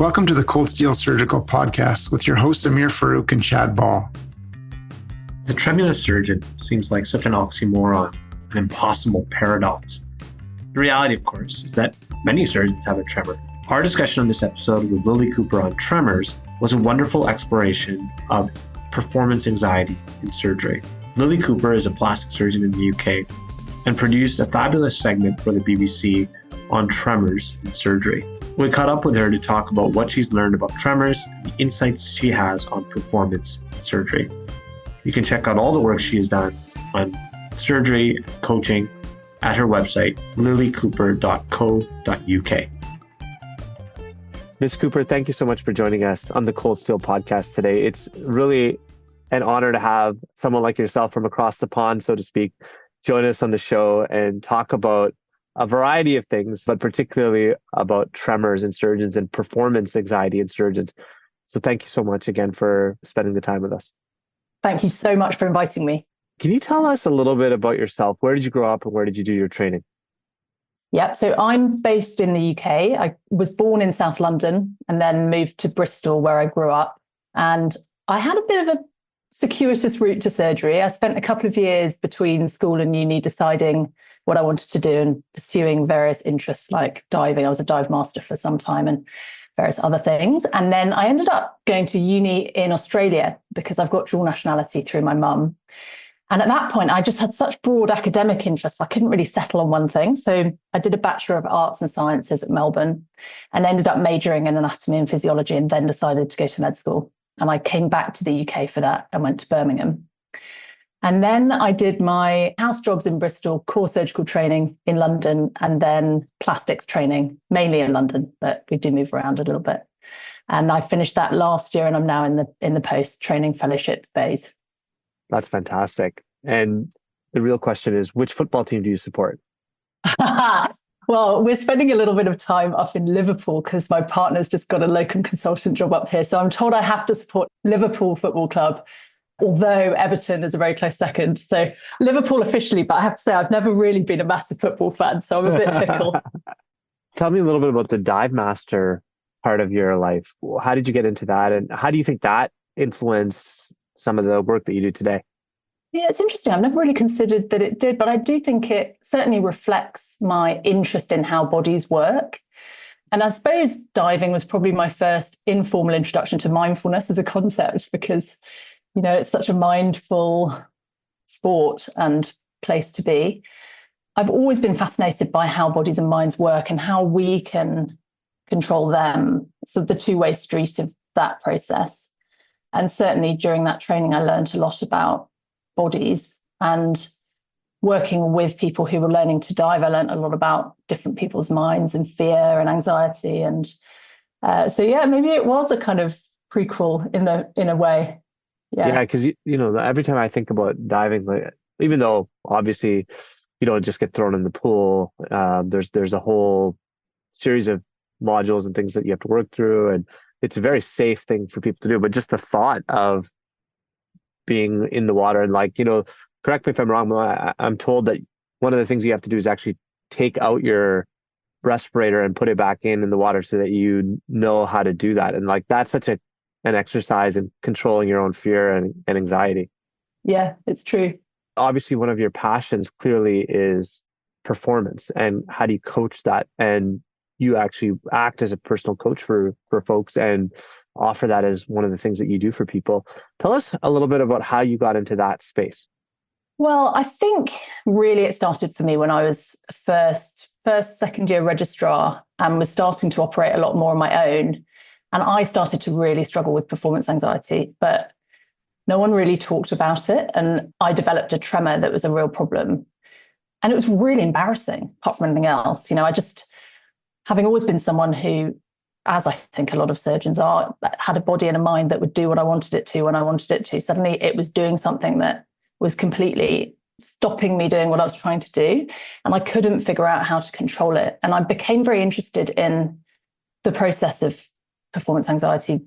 Welcome to the Cold Steel Surgical Podcast with your hosts Amir Farouk and Chad Ball. The tremulous surgeon seems like such an oxymoron, an impossible paradox. The reality, of course, is that many surgeons have a tremor. Our discussion on this episode with Lilli Cooper on tremors was a wonderful exploration of performance anxiety in surgery. Lilli Cooper is a plastic surgeon in the UK and produced a fabulous segment for the BBC on tremors in surgery. We caught up with her to talk about what she's learned about tremors and the insights she has on performance in surgery. You can check out all the work she has done on surgery and coaching at her website, lillicooper.co.uk. Ms. Cooper, thank you so much for joining us on the Cold Steel Podcast today. It's really an honor to have someone like yourself from across the pond, so to speak, join us on the show and talk about a variety of things, but particularly about tremors in surgeons and performance anxiety in surgeons. So thank you so much again for spending the time with us. Thank you so much for inviting me. Can you tell us a little bit about yourself? Where did you grow up and where did you do your training? Yeah, so I'm based in the UK. I was born in South London and then moved to Bristol where I grew up. And I had a bit of a circuitous route to surgery. I spent a couple of years between school and uni deciding what I wanted to do and pursuing various interests like diving. I was a dive master for some time and various other things. And then I ended up going to uni in Australia because I've got dual nationality through my mum. And at that point, I just had such broad academic interests. I couldn't really settle on one thing. So I did a Bachelor of Arts and Sciences at Melbourne and ended up majoring in anatomy and physiology and then decided to go to med school. And I came back to the UK for that and went to Birmingham. And then I did my house jobs in Bristol, core surgical training in London, and then plastics training, mainly in London, but we do move around a little bit. And I finished that last year and I'm now in the post-training fellowship phase. That's fantastic. And the real question is, which football team do you support? Well, we're spending a little bit of time up in Liverpool because my partner's just got a locum consultant job up here. So I'm told I have to support Liverpool Football Club, although Everton is a very close second. So Liverpool officially, but I have to say I've never really been a massive football fan, so I'm a bit fickle. Tell me a little bit about the dive master part of your life. How did you get into that? And how do you think that influenced some of the work that you do today? Yeah, it's interesting. I've never really considered that it did, but I do think it certainly reflects my interest in how bodies work. And I suppose diving was probably my first informal introduction to mindfulness as a concept because, you know, it's such a mindful sport and place to be. I've always been fascinated by how bodies and minds work and how we can control them. So the two-way street of that process. And certainly during that training, I learned a lot about bodies and working with people who were learning to dive. I learned a lot about different people's minds and fear and anxiety. And so, yeah, maybe it was a kind of prequel in a way. Yeah, because you know, every time I think about diving, like, even though obviously you don't just get thrown in the pool, there's a whole series of modules and things that you have to work through, and it's a very safe thing for people to do. But just the thought of being in the water and, like, you know, correct me if I'm wrong, but I'm told that one of the things you have to do is actually take out your respirator and put it back in the water so that you know how to do that. And like, that's such an exercise in controlling your own fear and anxiety. Yeah, it's true. Obviously, one of your passions clearly is performance. And how do you coach that? And you actually act as a personal coach for folks and offer that as one of the things that you do for people. Tell us a little bit about how you got into that space. Well, I think really it started for me when I was second year registrar and was starting to operate a lot more on my own. And I started to really struggle with performance anxiety, but no one really talked about it. And I developed a tremor that was a real problem. And it was really embarrassing, apart from anything else. You know, having always been someone who, as I think a lot of surgeons are, had a body and a mind that would do what I wanted it to when I wanted it to. Suddenly it was doing something that was completely stopping me doing what I was trying to do. And I couldn't figure out how to control it. And I became very interested in the process of performance anxiety,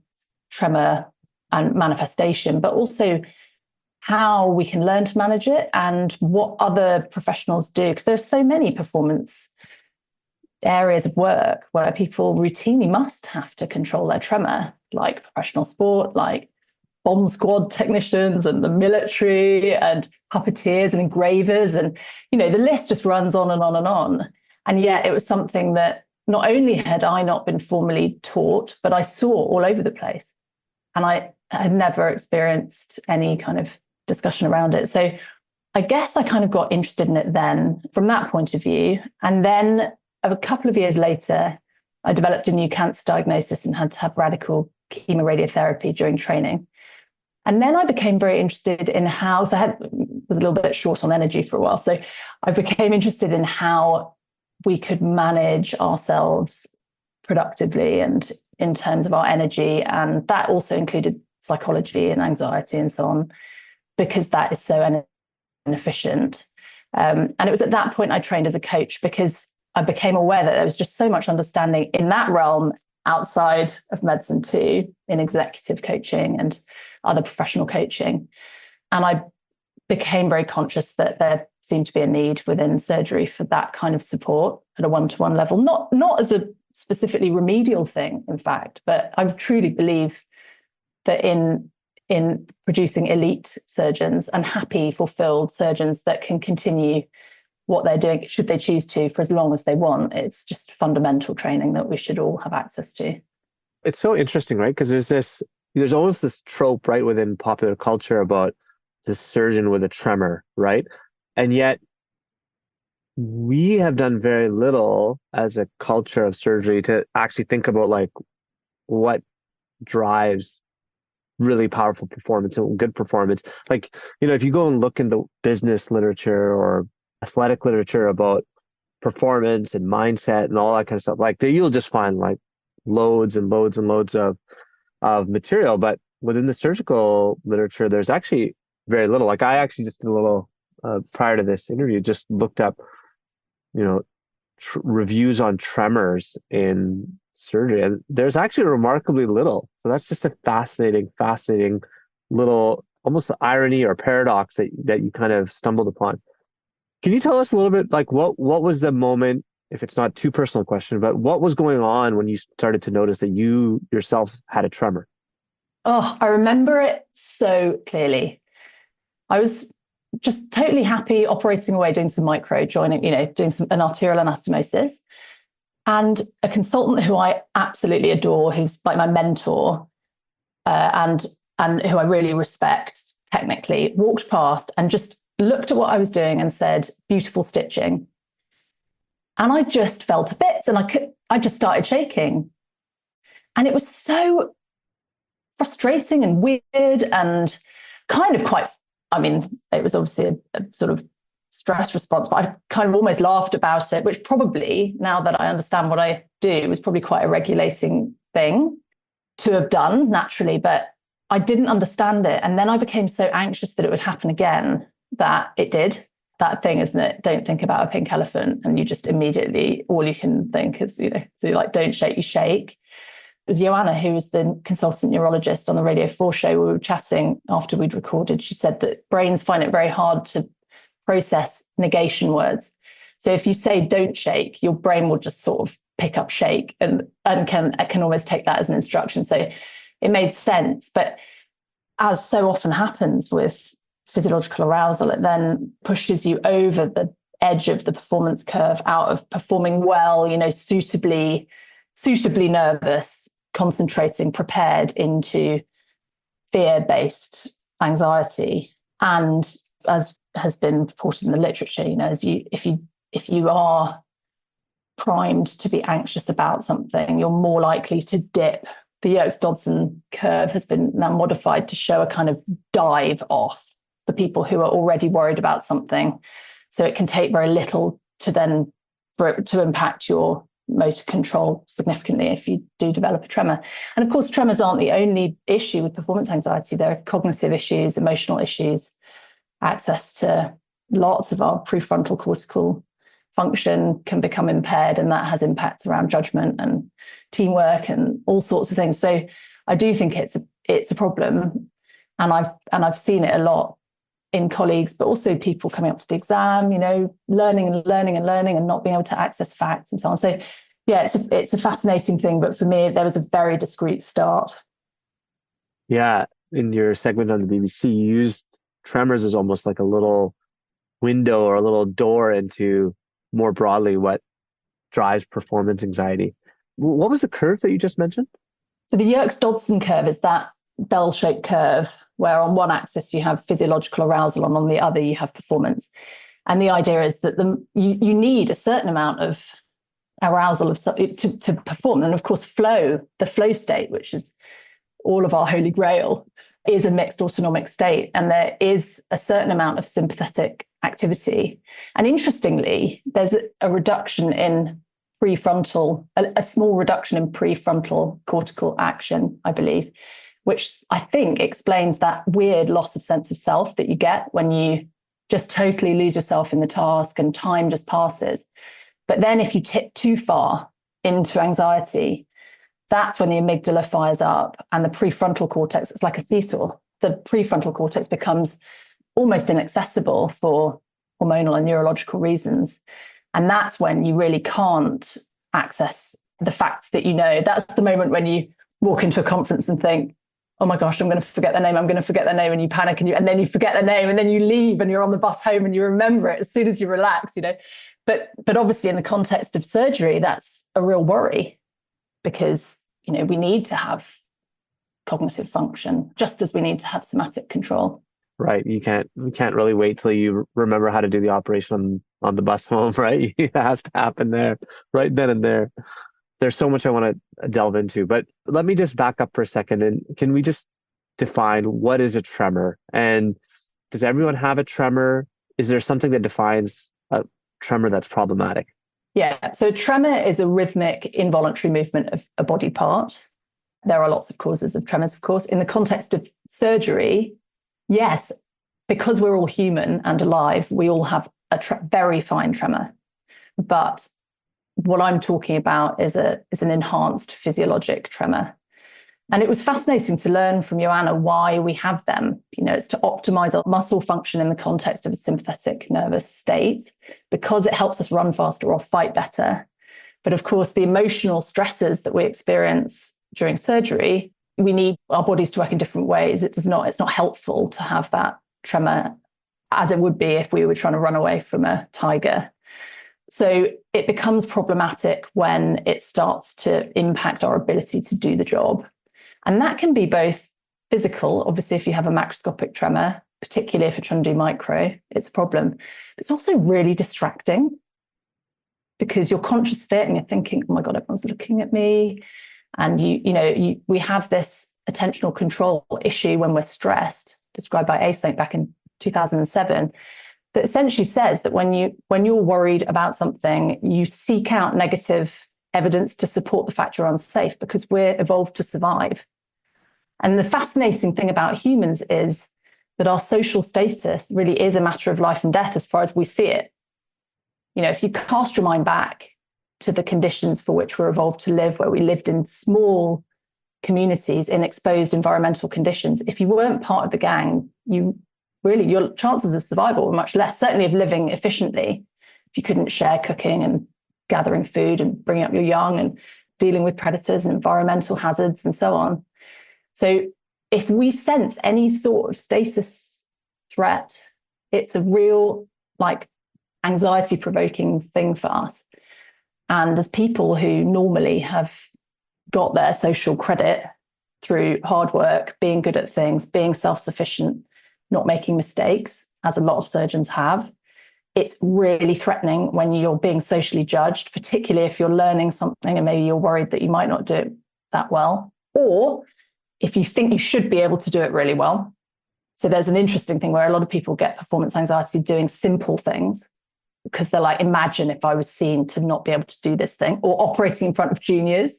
tremor, and manifestation, but also how we can learn to manage it and what other professionals do. Because there's so many performance areas of work where people routinely must have to control their tremor, like professional sport, like bomb squad technicians and the military and puppeteers and engravers. And, the list just runs on and on and on. And yet it was something that not only had I not been formally taught, but I saw all over the place. And I had never experienced any kind of discussion around it. So I guess I kind of got interested in it then from that point of view. And then a couple of years later, I developed a new cancer diagnosis and had to have radical chemoradiotherapy during training. And then I became very interested in how, so I was a little bit short on energy for a while. So I became interested in how we could manage ourselves productively and in terms of our energy. And that also included psychology and anxiety and so on, because that is so inefficient. And it was at that point I trained as a coach, because I became aware that there was just so much understanding in that realm outside of medicine too, in executive coaching and other professional coaching. And I became very conscious that there seemed to be a need within surgery for that kind of support at a one-to-one level, not as a specifically remedial thing, in fact, but I truly believe that in producing elite surgeons and happy, fulfilled surgeons that can continue what they're doing, should they choose to, for as long as they want, it's just fundamental training that we should all have access to. It's so interesting, right? Because there's almost this trope, right, within popular culture about the surgeon with a tremor, right? And yet we have done very little as a culture of surgery to actually think about like what drives really powerful performance and good performance. Like, if you go and look in the business literature or athletic literature about performance and mindset and all that kind of stuff, like there you'll just find like loads and loads and loads of material. But within the surgical literature, there's actually very little. Like I actually just did a little prior to this interview, just looked up, reviews on tremors in surgery, and there's actually remarkably little. So that's just a fascinating little, almost the irony or paradox that you kind of stumbled upon. Can you tell us a little bit, like what was the moment, if it's not too personal question, but what was going on when you started to notice that you yourself had a tremor? Oh, I remember it so clearly. I was just totally happy operating away, doing some micro joining, doing an arterial anastomosis. And a consultant who I absolutely adore, who's like my mentor, and who I really respect technically, walked past and just looked at what I was doing and said, "Beautiful stitching." And I just fell to bits, and I just started shaking. And it was so frustrating and weird and kind of quite, it was obviously a sort of stress response, but I kind of almost laughed about it, which probably, now that I understand what I do, was probably quite a regulating thing to have done naturally, but I didn't understand it. And then I became so anxious that it would happen again that it did. That thing, isn't it? Don't think about a pink elephant. And you just immediately, all you can think is, so you're like, don't shake, you shake. It was Joanna, who was the consultant neurologist on the Radio 4 show. We were chatting after we'd recorded. She said that brains find it very hard to process negation words. So if you say don't shake, your brain will just sort of pick up shake and can almost take that as an instruction. So it made sense. But as so often happens with physiological arousal, it then pushes you over the edge of the performance curve, out of performing well, suitably nervous, concentrating, prepared, into fear-based anxiety. And as has been reported in the literature, if you are primed to be anxious about something, you're more likely to dip. The Yerkes-Dodson curve has been now modified to show a kind of dive off for people who are already worried about something. So it can take very little for it to impact your motor control significantly if you do develop a tremor. And of course, tremors aren't the only issue with performance anxiety. There are cognitive issues, emotional issues, access to lots of our prefrontal cortical function can become impaired, and that has impacts around judgment and teamwork and all sorts of things. So I do think it's a problem, and I've seen it a lot in colleagues, but also people coming up to the exam, learning and not being able to access facts and so on. So yeah, it's a fascinating thing. But for me, there was a very discrete start. Yeah. In your segment on the BBC, you used Tremors as almost like a little window or a little door into more broadly what drives performance anxiety. What was the curve that you just mentioned? So the Yerkes-Dodson curve is that bell-shaped curve where on one axis you have physiological arousal and on the other you have performance. And the idea is that you need a certain amount of arousal to perform. And of course, the flow state, which is all of our holy grail, is a mixed autonomic state. And there is a certain amount of sympathetic activity. And interestingly, there's a reduction in a small reduction in prefrontal cortical action, I believe, which I think explains that weird loss of sense of self that you get when you just totally lose yourself in the task and time just passes. But then if you tip too far into anxiety, that's when the amygdala fires up and the prefrontal cortex, it's like a seesaw. The prefrontal cortex becomes almost inaccessible for hormonal and neurological reasons. And that's when you really can't access the facts that you know. That's the moment when you walk into a conference and think, oh my gosh, I'm going to forget their name. I'm going to forget their name. And you panic and then you forget their name and then you leave and you're on the bus home and you remember it as soon as you relax, But obviously in the context of surgery, that's a real worry because, we need to have cognitive function just as we need to have somatic control. Right. We can't really wait till you remember how to do the operation on the bus home, right? It has to happen there, right then and there. There's so much I want to delve into, but let me just back up for a second. And can we just define what is a tremor? And does everyone have a tremor? Is there something that defines a tremor that's problematic? Yeah. So tremor is a rhythmic, involuntary movement of a body part. There are lots of causes of tremors, of course. In the context of surgery, yes, because we're all human and alive, we all have a very fine tremor. But what I'm talking about is an enhanced physiologic tremor. And it was fascinating to learn from Joanna why we have them. It's to optimize our muscle function in the context of a sympathetic nervous state because it helps us run faster or fight better. But of course, the emotional stresses that we experience during surgery, we need our bodies to work in different ways. It's not helpful to have that tremor as it would be if we were trying to run away from a tiger. So it becomes problematic when it starts to impact our ability to do the job. And that can be both physical, obviously, if you have a macroscopic tremor, particularly if you're trying to do micro, it's a problem. It's also really distracting because you're conscious of it and you're thinking, oh my God, everyone's looking at me. And we have this attentional control issue when we're stressed, described by Async back in 2007, that essentially says that when you're worried about something, you seek out negative evidence to support the fact you're unsafe because we're evolved to survive. And the fascinating thing about humans is that our social status really is a matter of life and death as far as we see it. If you cast your mind back to the conditions for which we're evolved to live, where we lived in small communities in exposed environmental conditions, if you weren't part of the gang, your chances of survival were much less, certainly of living efficiently, if you couldn't share cooking and gathering food and bringing up your young and dealing with predators and environmental hazards and so on. So if we sense any sort of status threat, it's a real anxiety-provoking thing for us. And as people who normally have got their social credit through hard work, being good at things, being self-sufficient, not making mistakes, as a lot of surgeons have, it's really threatening when you're being socially judged, particularly if you're learning something and maybe you're worried that you might not do it that well, or if you think you should be able to do it really well. So there's an interesting thing where a lot of people get performance anxiety doing simple things because they're like, imagine if I was seen to not be able to do this thing, or operating in front of juniors,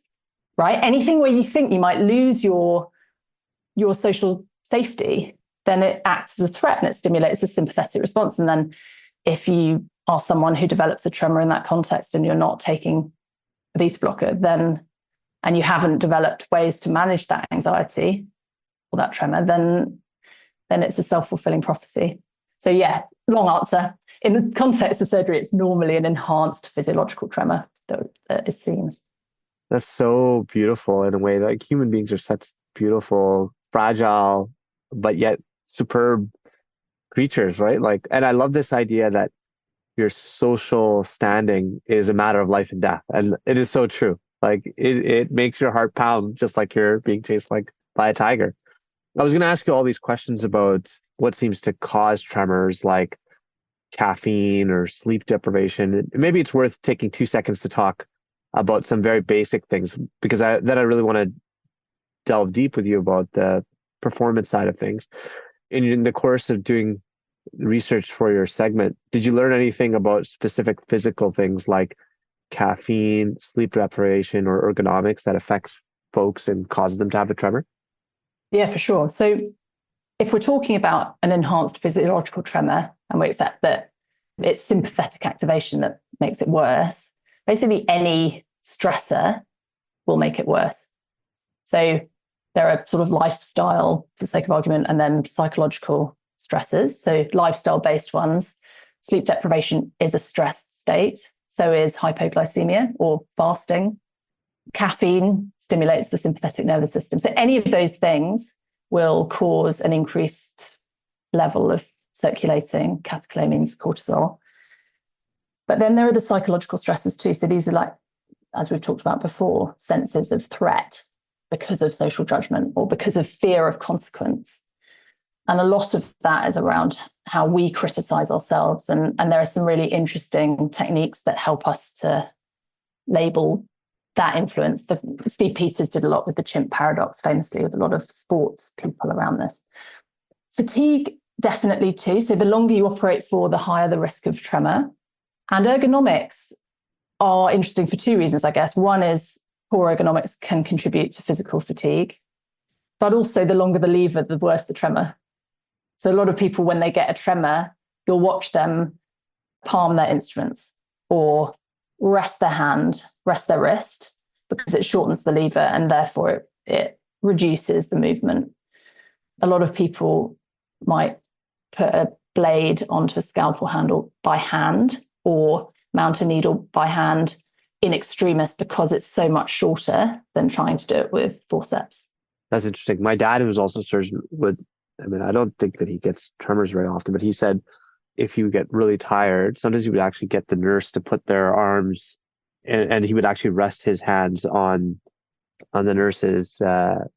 right? Anything where you think you might lose your social safety, then it acts as a threat and it stimulates a sympathetic response. And then if you are someone who develops a tremor in that context and you're not taking a beta blocker, and you haven't developed ways to manage that anxiety or that tremor, then it's a self-fulfilling prophecy. So yeah, long answer. In the context of surgery, it's normally an enhanced physiological tremor that is seen. That's so beautiful in a way. Like human beings are such beautiful, fragile, but yet superb creatures, right? Like, and I love this idea that your social standing is a matter of life and death. And it is so true. Like it makes your heart pound just like you're being chased like by a tiger. I was going to ask you all these questions about what seems to cause tremors, like caffeine or sleep deprivation. Maybe it's worth taking 2 seconds to talk about some very basic things, because I really want to delve deep with you about the performance side of things. In the course of doing research for your segment, did you learn anything about specific physical things like caffeine, sleep deprivation, or ergonomics that affects folks and causes them to have a tremor? Yeah, for sure. So if we're talking about an enhanced physiological tremor, and we accept that it's sympathetic activation that makes it worse, basically any stressor will make it worse. So there are sort of lifestyle, for the sake of argument, and then psychological stressors. So lifestyle-based ones, sleep deprivation is a stressed state. So is hypoglycemia or fasting. Caffeine stimulates the sympathetic nervous system. So any of those things will cause an increased level of circulating catecholamines, cortisol. But then there are the psychological stresses too. So these are like, as we've talked about before, senses of threat because of social judgment or because of fear of consequence. And a lot of that is around how we criticize ourselves. And there are some really interesting techniques that help us to label that influence. Steve Peters did a lot with the chimp paradox, famously, with a lot of sports people around this. Fatigue, definitely too. So the longer you operate for, the higher the risk of tremor. And ergonomics are interesting for two reasons, I guess. One is poor ergonomics can contribute to physical fatigue, but also the longer the lever, the worse the tremor. So a lot of people, when they get a tremor, you'll watch them palm their instruments or rest their hand, rest their wrist, because it shortens the lever and therefore it reduces the movement. A lot of people might put a blade onto a scalpel handle by hand or mount a needle by hand in extremis because it's so much shorter than trying to do it with forceps. That's interesting. My dad, who was also a surgeon, I don't think that he gets tremors very often, but he said if you get really tired, sometimes he would actually get the nurse to put their arms and he would actually rest his hands on the nurses. So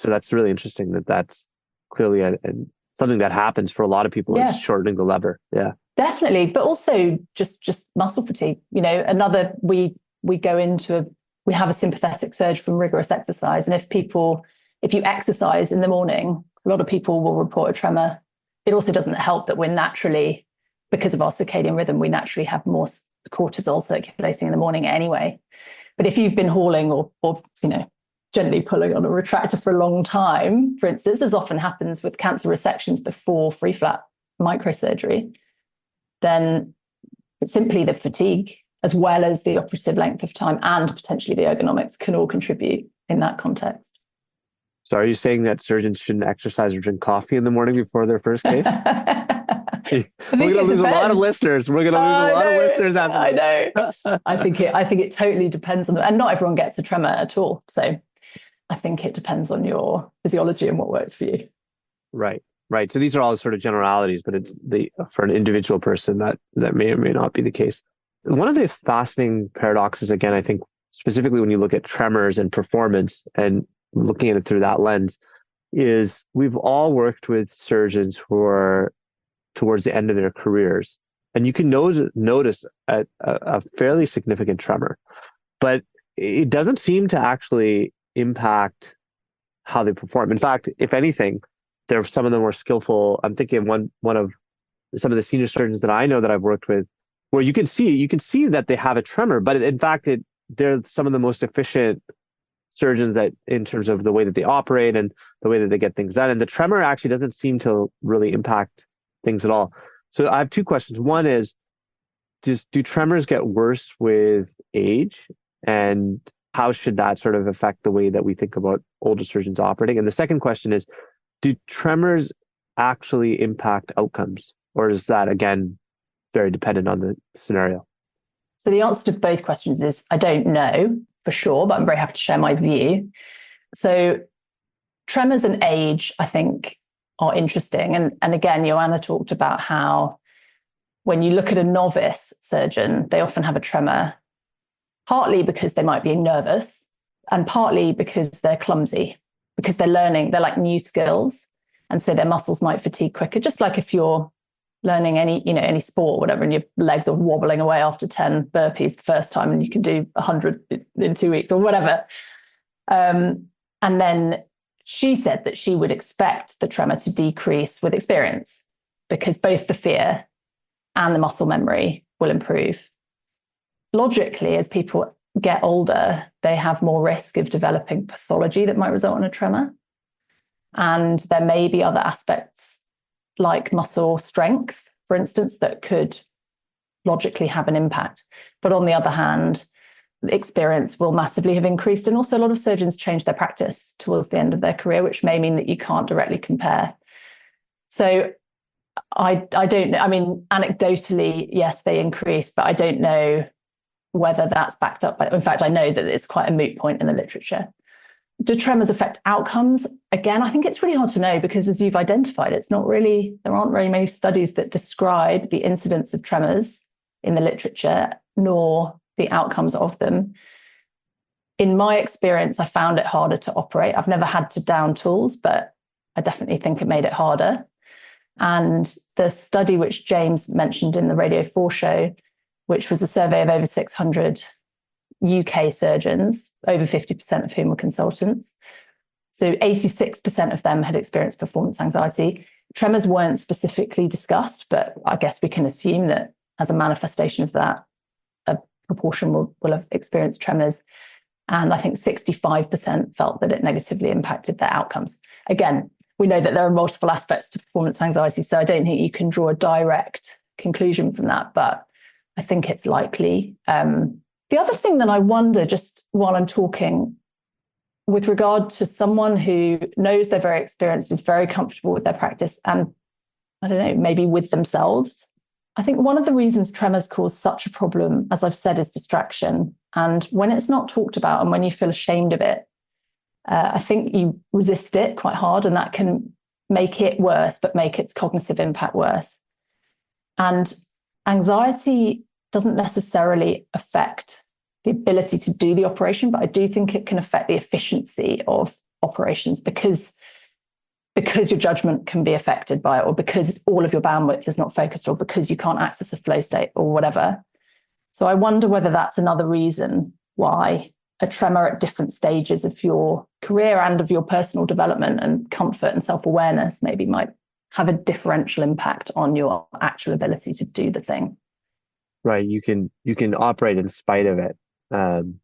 that's really interesting that's clearly something that happens for a lot of people, is shortening the lever. Yeah. Definitely. But also just muscle fatigue. We have a sympathetic surge from rigorous exercise. And if you exercise in the morning, a lot of people will report a tremor. It also doesn't help that we're naturally, because of our circadian rhythm, we naturally have more cortisol circulating in the morning anyway. But if you've been hauling or gently pulling on a retractor for a long time, for instance, as often happens with cancer resections before free flap microsurgery, then simply the fatigue, as well as the operative length of time and potentially the ergonomics, can all contribute in that context. So are you saying that surgeons shouldn't exercise or drink coffee in the morning before their first case? We're going to lose a lot of listeners. We're going to lose a lot of listeners after I know. I think it totally depends on and not everyone gets a tremor at all. So I think it depends on your physiology and what works for you. Right. So these are all sort of generalities, but it's for an individual person that may or may not be the case. One of the fascinating paradoxes, again, I think specifically when you look at tremors and performance and looking at it through that lens, is we've all worked with surgeons who are towards the end of their careers, and you can notice a fairly significant tremor, but it doesn't seem to actually impact how they perform. In fact, if anything, they're some of the more skillful. I'm thinking one of some of the senior surgeons that I know that I've worked with, where you can see that they have a tremor, but in fact, they're some of the most efficient surgeons that in terms of the way that they operate and the way that they get things done. And the tremor actually doesn't seem to really impact things at all. So I have two questions. One is, do tremors get worse with age? And how should that sort of affect the way that we think about older surgeons operating? And the second question is, do tremors actually impact outcomes? or is that again very dependent on the scenario? So the answer to both questions is I don't know for sure, but I'm very happy to share my view. So tremors and age, I think, are interesting. And again, Joanna talked about how when you look at a novice surgeon, they often have a tremor, partly because they might be nervous and partly because they're clumsy, because they're learning, they're like new skills. And so their muscles might fatigue quicker, just like if you're learning any sport or whatever, and your legs are wobbling away after 10 burpees the first time and you can do 100 in 2 weeks or whatever. And then she said that she would expect the tremor to decrease with experience because both the fear and the muscle memory will improve. Logically, as people get older, they have more risk of developing pathology that might result in a tremor. And there may be other aspects like muscle strength, for instance, that could logically have an impact. But on the other hand, the experience will massively have increased. And also a lot of surgeons change their practice towards the end of their career, which may mean that you can't directly compare. So I don't know. I mean, anecdotally, yes, they increase, but I don't know whether that's backed up by, in fact, I know that it's quite a moot point in the literature. Do tremors affect outcomes? Again, I think it's really hard to know because as you've identified, there aren't very many studies that describe the incidence of tremors in the literature, nor the outcomes of them. In my experience, I found it harder to operate. I've never had to down tools, but I definitely think it made it harder. And the study which James mentioned in the Radio 4 show, which was a survey of over 600 UK surgeons, over 50% of whom were consultants. So 86% of them had experienced performance anxiety. Tremors weren't specifically discussed, but I guess we can assume that as a manifestation of that, a proportion will have experienced tremors. And I think 65% felt that it negatively impacted their outcomes. Again, we know that there are multiple aspects to performance anxiety, so I don't think you can draw a direct conclusion from that, but I think it's likely. The other thing that I wonder, just while I'm talking, with regard to someone who knows they're very experienced, is very comfortable with their practice, and I don't know, maybe with themselves. I think one of the reasons tremors cause such a problem, as I've said, is distraction. And when it's not talked about and when you feel ashamed of it, I think you resist it quite hard, and that can make it worse, but make its cognitive impact worse. And anxiety doesn't necessarily affect the ability to do the operation, but I do think it can affect the efficiency of operations because your judgment can be affected by it, or because all of your bandwidth is not focused, or because you can't access a flow state or whatever. So I wonder whether that's another reason why a tremor at different stages of your career and of your personal development and comfort and self-awareness maybe might have a differential impact on your actual ability to do the thing. Right. You can operate in spite of it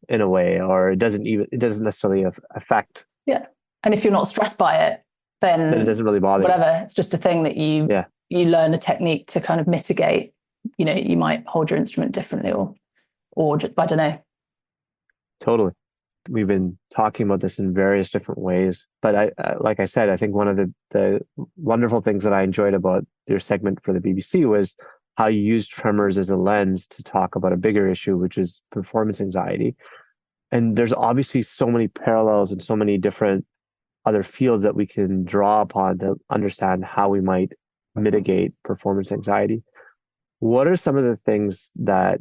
in a way, or it doesn't necessarily affect. Yeah. And if you're not stressed by it, then it doesn't really bother whatever. It's just a thing that you learn a technique to kind of mitigate. You might hold your instrument differently or just, I don't know. Totally. We've been talking about this in various different ways, but I like I said, I think one of the wonderful things that I enjoyed about your segment for the BBC was how you used tremors as a lens to talk about a bigger issue, which is performance anxiety. And there's obviously so many parallels and so many different other fields that we can draw upon to understand how we might mitigate performance anxiety. What are some of the things that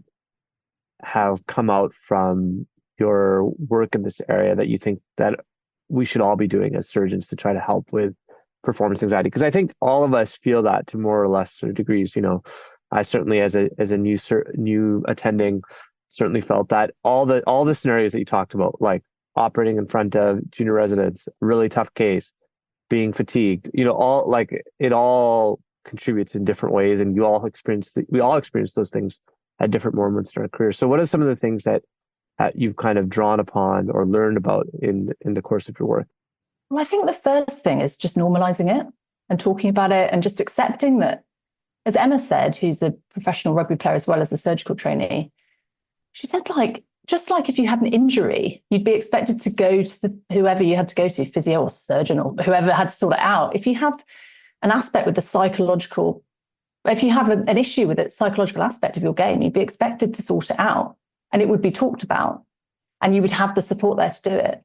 have come out from your work in this area that you think that we should all be doing as surgeons to try to help with performance anxiety? Because I think all of us feel that to more or less degrees. I certainly, as a new attending, certainly felt that all the scenarios that you talked about, like operating in front of junior residents, really tough case, being fatigued, it all contributes in different ways, and we all experience those things at different moments in our career. So, what are some of the things that you've kind of drawn upon or learned about in the course of your work? Well, I think the first thing is just normalizing it and talking about it and just accepting that, as Emma said, who's a professional rugby player as well as a surgical trainee, she said, just like if you had an injury, you'd be expected to go to whoever you had to go to, physio or surgeon or whoever had to sort it out. If you have an aspect with the psychological If you have an issue with a psychological aspect of your game, you'd be expected to sort it out, and it would be talked about, and you would have the support there to do it.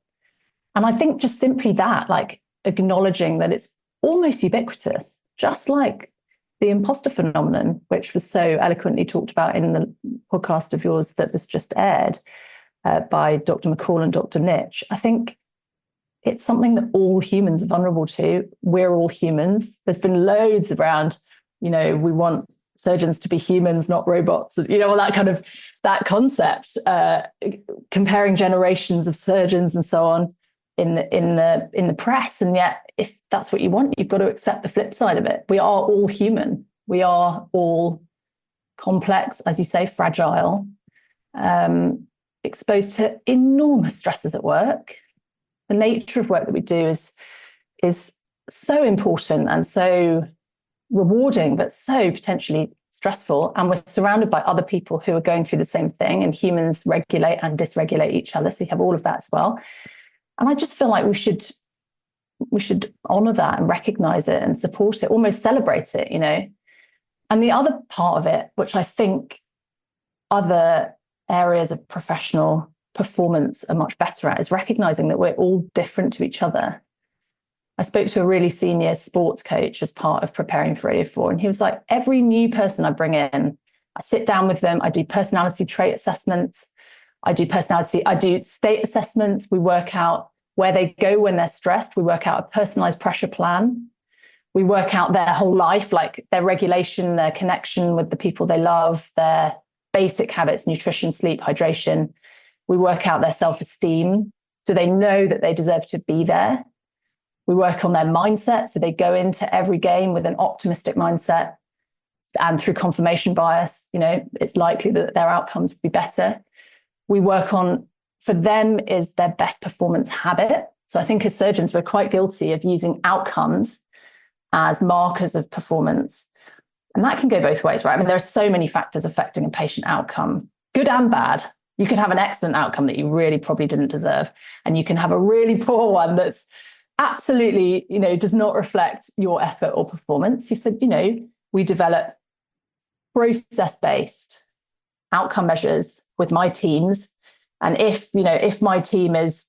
And I think just simply that, like acknowledging that it's almost ubiquitous, just like the imposter phenomenon, which was so eloquently talked about in the podcast of yours that was just aired by Dr. McCall and Dr. Nitch. I think it's something that all humans are vulnerable to. We're all humans. There's been loads around, we want surgeons to be humans, not robots, all that kind of, that concept, comparing generations of surgeons and so on in the press. And yet, if that's what you want, you've got to accept the flip side of it. We are all human. We are all complex, as you say, fragile, exposed to enormous stresses at work. The nature of work that we do is so important and so rewarding, but so potentially stressful. And we're surrounded by other people who are going through the same thing, and humans regulate and dysregulate each other. So you have all of that as well. And I just feel like we should honor that and recognize it and support it, almost celebrate it, And the other part of it, which I think other areas of professional performance are much better at, is recognizing that we're all different to each other. I spoke to a really senior sports coach as part of preparing for Radio 4, and he was like, every new person I bring in, I sit down with them, I do personality trait assessments, I do state assessments, we work out where they go when they're stressed, we work out a personalized pressure plan, we work out their whole life, like their regulation, their connection with the people they love, their basic habits, nutrition, sleep, hydration. We work out their self-esteem. Do they know that they deserve to be there? We work on their mindset. So they go into every game with an optimistic mindset. And through confirmation bias, it's likely that their outcomes will be better. We work on, for them, is their best performance habit. So I think as surgeons, we're quite guilty of using outcomes as markers of performance. And that can go both ways, right? I mean, there are so many factors affecting a patient outcome, good and bad. You can have an excellent outcome that you really probably didn't deserve. And you can have a really poor one that's absolutely, does not reflect your effort or performance. You said, we develop process-based outcome measures with my teams. And if my team is,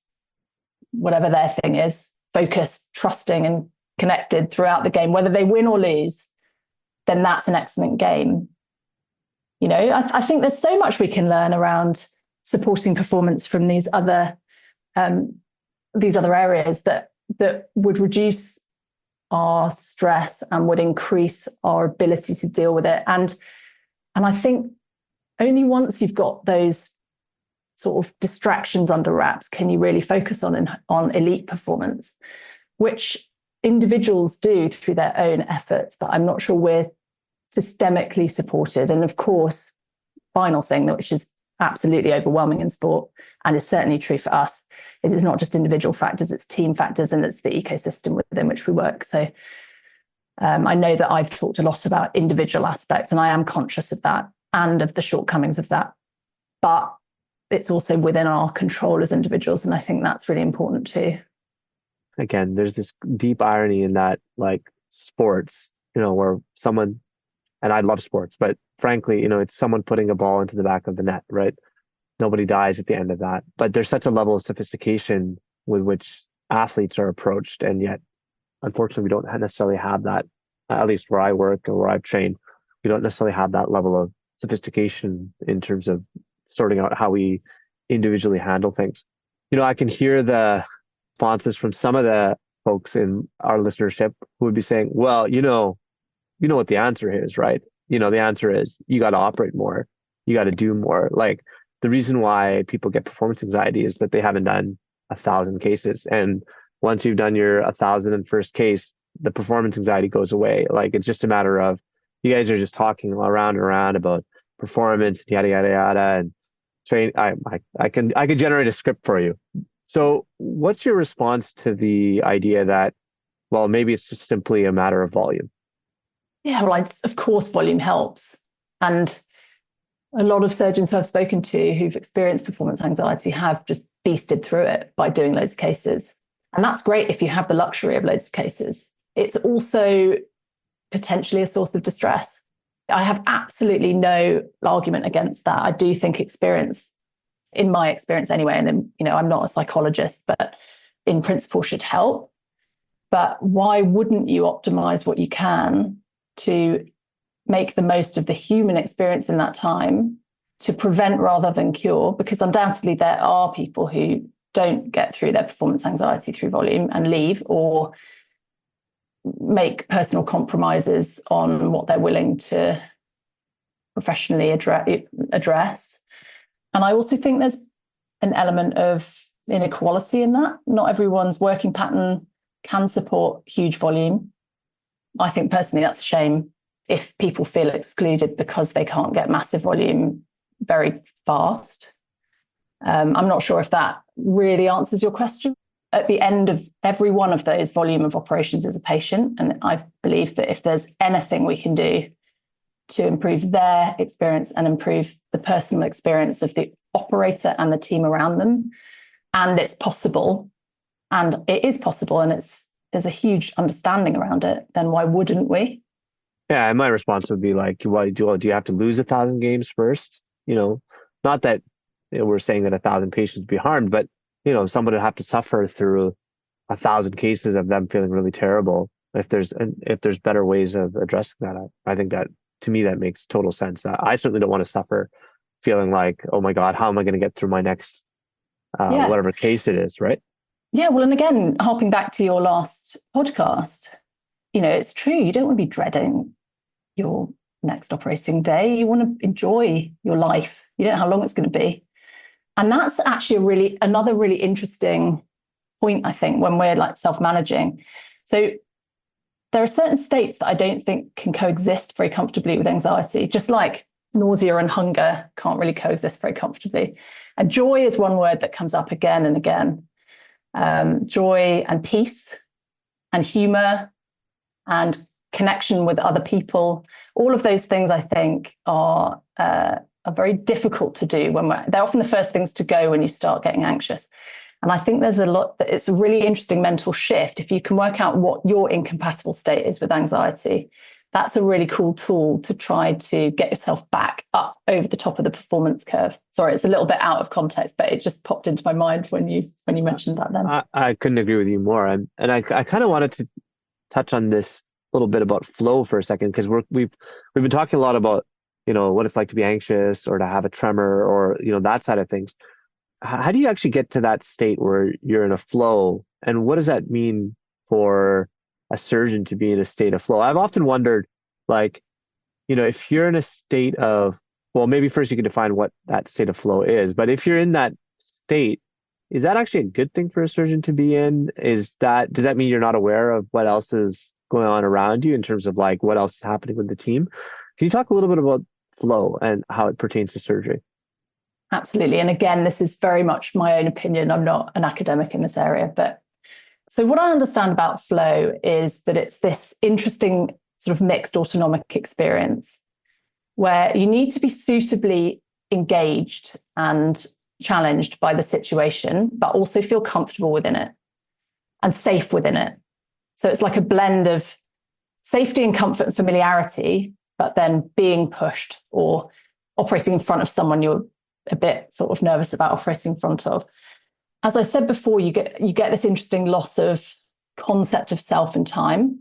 whatever their thing is, focused, trusting and connected throughout the game, whether they win or lose, then that's an excellent game. I think there's so much we can learn around supporting performance from these other areas that would reduce our stress and would increase our ability to deal with it. And I think only once you've got those sort of distractions under wraps can you really focus on elite performance, which individuals do through their own efforts, but I'm not sure we're systemically supported. And of course, final thing, which is absolutely overwhelming in sport and is certainly true for us, is it's not just individual factors, it's team factors, and it's the ecosystem within which we work. So I know that I've talked a lot about individual aspects, and I am conscious of that and of the shortcomings of that, but it's also within our control as individuals, and I think that's really important too. Again, there's this deep irony in that, like sports, where someone, and I love sports, but frankly, it's someone putting a ball into the back of the net, right? Nobody dies at the end of that. But there's such a level of sophistication with which athletes are approached. And yet, unfortunately, we don't necessarily have that, at least where I work or where I've trained, we don't necessarily have that level of sophistication in terms of sorting out how we individually handle things. I can hear the responses from some of the folks in our listenership who would be saying, well, you know what the answer is, right? The answer is you got to operate more. You got to do more. Like, the reason why people get performance anxiety is that they haven't done 1,000 cases. And once you've done your 1,001st case, the performance anxiety goes away. Like, it's just a matter of, you guys are just talking around and around about performance, yada, yada, yada, and train. I could generate a script for you. So what's your response to the idea that, well, maybe it's just simply a matter of volume? Yeah, well, of course, volume helps. And a lot of surgeons who I've spoken to who've experienced performance anxiety have just beasted through it by doing loads of cases. And that's great if you have the luxury of loads of cases. It's also potentially a source of distress. I have absolutely no argument against that. I do think experience, in my experience anyway, and then, I'm not a psychologist, but in principle should help. But why wouldn't you optimize what you can to make the most of the human experience in that time to prevent rather than cure? Because undoubtedly there are people who don't get through their performance anxiety through volume and leave, or make personal compromises on what they're willing to professionally address. And I also think there's an element of inequality in that. Not everyone's working pattern can support huge volume. I think personally that's a shame if people feel excluded because they can't get massive volume very fast. I'm not sure if that really answers your question. At the end of every one of those volume of operations is a patient. And I believe that if there's anything we can do to improve their experience and improve the personal experience of the operator and the team around them, and it's possible, and it is possible, and there's a huge understanding around it, then why wouldn't we? Yeah, and my response would be like, well, do you have to lose 1,000 games first? Not that we're saying that 1,000 patients would be harmed, but someone would have to suffer through 1,000 cases of them feeling really terrible. If there's better ways of addressing that, I think that, to me, that makes total sense. I certainly don't want to suffer feeling like, oh my God, how am I going to get through my next whatever case it is, right? Yeah, well, and again, harping back to your last podcast, it's true. You don't want to be dreading your next operating day. You want to enjoy your life. You don't know how long it's going to be. And that's actually another really interesting point, I think, when we're like self-managing. So there are certain states that I don't think can coexist very comfortably with anxiety, just like nausea and hunger can't really coexist very comfortably. And joy is one word that comes up again and again. Joy and peace and humor and connection with other people. All of those things, I think, are very difficult to do they're often the first things to go when you start getting anxious. And I think there's it's a really interesting mental shift. If you can work out what your incompatible state is with anxiety, that's a really cool tool to try to get yourself back up over the top of the performance curve. Sorry, it's a little bit out of context, but it just popped into my mind when you mentioned that then. I couldn't agree with you more. And I kind of wanted to touch on this little bit about flow for a second, because we've been talking a lot about, what it's like to be anxious or to have a tremor or, that side of things. How do you actually get to that state where you're in a flow? And what does that mean for a surgeon to be in a state of flow? I've often wondered, like, if you're in a state of, well, maybe first you can define what that state of flow is, but if you're in that state, is that actually a good thing for a surgeon to be in? Does that mean you're not aware of what else is going on around you in terms of like what else is happening with the team? Can you talk a little bit about flow and how it pertains to surgery? Absolutely. And again, this is very much my own opinion. I'm not an academic in this area, but so what I understand about flow is that it's this interesting sort of mixed autonomic experience where you need to be suitably engaged and challenged by the situation, but also feel comfortable within it and safe within it. So it's like a blend of safety and comfort and familiarity, but then being pushed or operating in front of someone you're a bit sort of nervous about operating in front of. As I said before, you get this interesting loss of concept of self and time.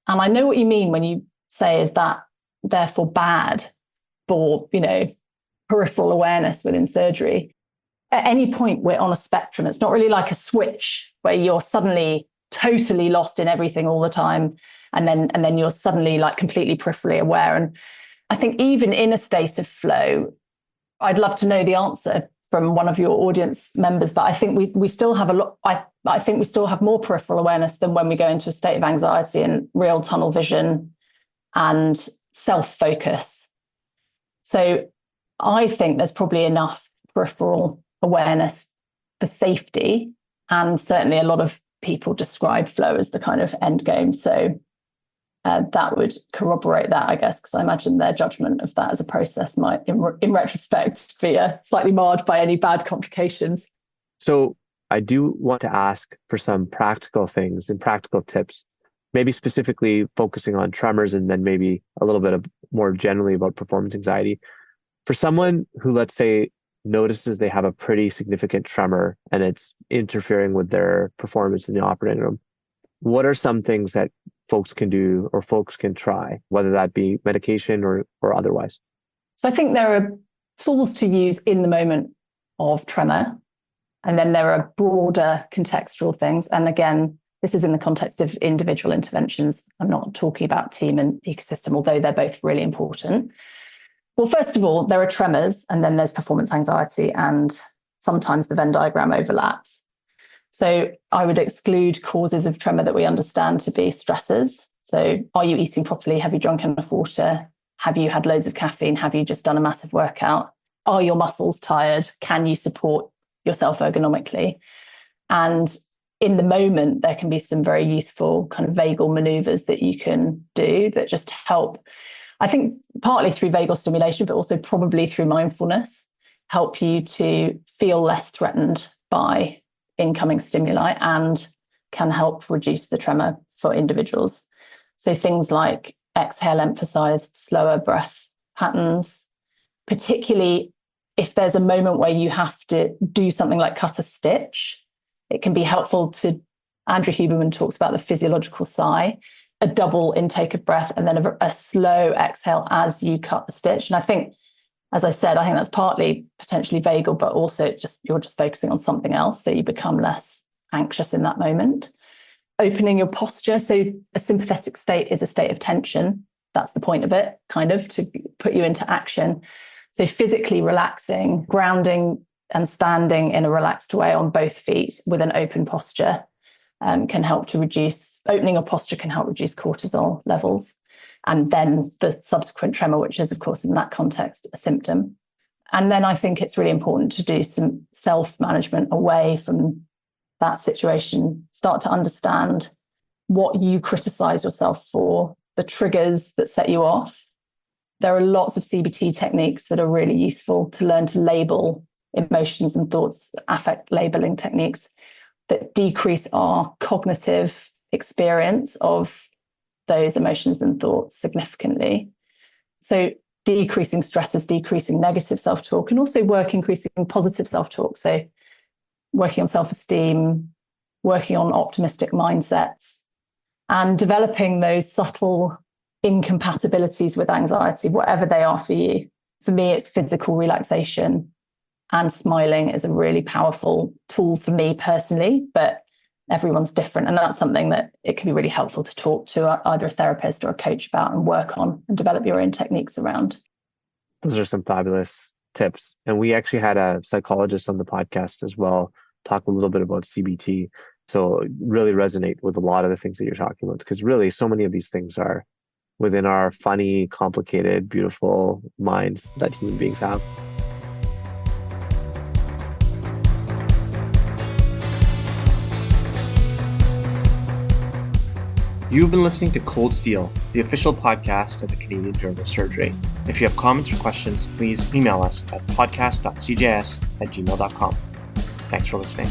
And I know what you mean when you say, is that therefore bad for, peripheral awareness within surgery? At any point, we're on a spectrum. It's not really like a switch where you're suddenly totally lost in everything all the time. And then you're suddenly like completely peripherally aware. And I think even in a state of flow, I'd love to know the answer from one of your audience members, but I think we still have a lot. I think we still have more peripheral awareness than when we go into a state of anxiety and real tunnel vision and self-focus. So I think there's probably enough peripheral awareness for safety, and certainly a lot of people describe flow as the kind of end game. So that would corroborate that, I guess, because I imagine their judgment of that as a process might, in retrospect, be slightly marred by any bad complications. So I do want to ask for some practical things and practical tips maybe specifically focusing on tremors and then maybe a little bit of more generally about performance anxiety. For someone who, let's say, notices they have a pretty significant tremor and it's interfering with their performance in the operating room, what are some things that folks can do or folks can try, whether that be medication or otherwise? So I think there are tools to use in the moment of tremor. And then there are broader contextual things. And again, this is in the context of individual interventions. I'm not talking about team and ecosystem, although they're both really important. Well, first of all, there are tremors, and then there's performance anxiety, and sometimes the Venn diagram overlaps. So I would exclude causes of tremor that we understand to be stressors. So are you eating properly? Have you drunk enough water? Have you had loads of caffeine? Have you just done a massive workout? Are your muscles tired? Can you support yourself ergonomically? And in the moment, there can be some very useful kind of vagal maneuvers that you can do that just help, I think partly through vagal stimulation, but also probably through mindfulness, help you to feel less threatened by incoming stimuli and can help reduce the tremor for individuals. So things like exhale emphasized slower breath patterns, particularly if there's a moment where you have to do something like cut a stitch, it can be helpful to, Andrew Huberman talks about the physiological sigh, a double intake of breath and then a slow exhale as you cut the stitch. And I think, as I said, I think that's partly potentially vagal, but also you're just focusing on something else. So you become less anxious in that moment. Opening your posture. So a sympathetic state is a state of tension. That's the point of it, kind of, to put you into action. So physically relaxing, grounding and standing in a relaxed way on both feet with an open posture can help to reduce, opening your posture can help reduce cortisol levels. And then the subsequent tremor, which is, of course, in that context, a symptom. And then I think it's really important to do some self-management away from that situation. Start to understand what you criticize yourself for, the triggers that set you off. There are lots of CBT techniques that are really useful to learn to label emotions and thoughts, affect labeling techniques that decrease our cognitive experience of those emotions and thoughts significantly. So decreasing stresses, decreasing negative self-talk, and also increasing positive self-talk. So working on self-esteem, working on optimistic mindsets, and developing those subtle incompatibilities with anxiety, whatever they are for you. For me, it's physical relaxation, and smiling is a really powerful tool for me personally, but everyone's different. And that's something that it can be really helpful to talk to either a therapist or a coach about and work on and develop your own techniques around. Those are some fabulous tips. And we actually had a psychologist on the podcast as well, talk a little bit about CBT. So really resonate with a lot of the things that you're talking about, because really so many of these things are within our funny, complicated, beautiful minds that human beings have. You've been listening to Cold Steel, the official podcast of the Canadian Journal of Surgery. If you have comments or questions, please email us at podcast.cjs@gmail.com. Thanks for listening.